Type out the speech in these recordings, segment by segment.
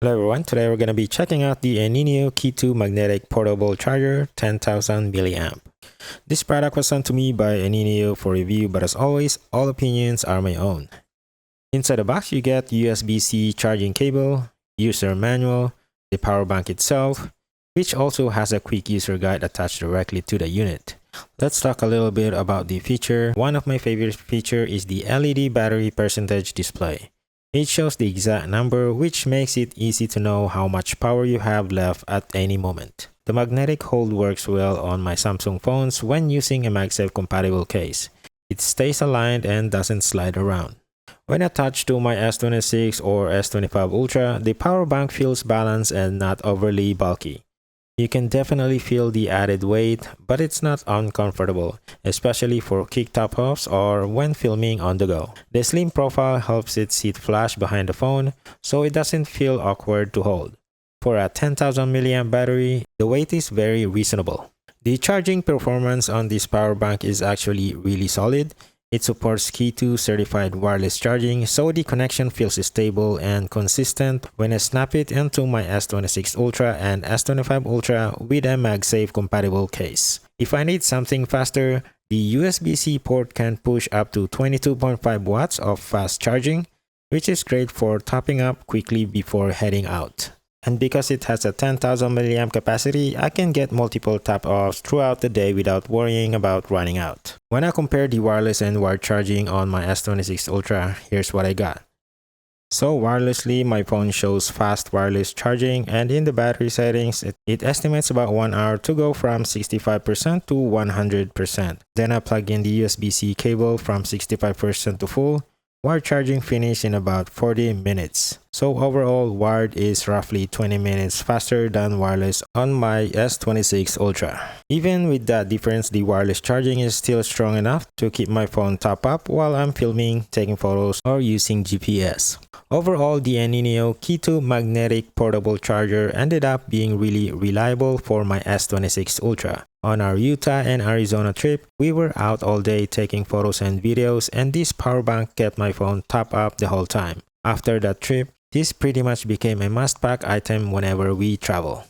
Hello everyone, today we're going to be checking out the Enyneo Key 2 Magnetic Portable Charger 10,000 mAh. This product was sent to me by Enyneo for review, but as always, all opinions are my own. Inside the box you get USB-C charging cable, user manual, the power bank itself, which also has a quick user guide attached directly to the unit. Let's talk a little bit about the feature. One of my favorite features is the LED battery percentage display. It shows the exact number, which makes it easy to know how much power you have left at any moment. The magnetic hold works well on my Samsung phones when using a MagSafe compatible case. It stays aligned and doesn't slide around. When attached to my S26 or S25 Ultra, the power bank feels balanced and not overly bulky. You can definitely feel the added weight, but it's not uncomfortable, especially for kick top-offs or when filming on the go. The slim profile helps it sit flush behind the phone, so it doesn't feel awkward to hold. For a 10,000 mAh battery, the weight is very reasonable. The charging performance on this power bank is actually really solid. It supports Key 2 certified wireless charging, so the connection feels stable and consistent when I snap it into my S26 Ultra and S25 Ultra with a MagSafe compatible case. If I need something faster, the USB-C port can push up to 22.5 watts of fast charging, which is great for topping up quickly before heading out. And because it has a 10,000 mAh capacity, I can get multiple top-offs throughout the day without worrying about running out. When I compare the wireless and wired charging on my S26 Ultra, here's what I got. So wirelessly, my phone shows fast wireless charging, and in the battery settings, it estimates about 1 hour to go from 65% to 100%. Then I plug in the USB-C cable from 65% to full. Wired charging finish in about 40 minutes. So overall, wired is roughly 20 minutes faster than wireless on my S26 Ultra. Even with that difference, the wireless charging is still strong enough to keep my phone top up while I'm filming, taking photos, or using GPS. Overall, the Enyneo Key 2 Magnetic Portable Charger ended up being really reliable for my S26 Ultra. On our Utah and Arizona trip, we were out all day taking photos and videos, and this power bank kept my phone top up the whole time. After that trip, this pretty much became a must-pack item whenever we travel.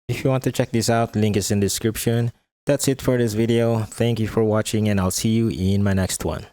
If you want to check this out, link is in the description. That's it for this video. Thank you for watching, and I'll see you in my next one.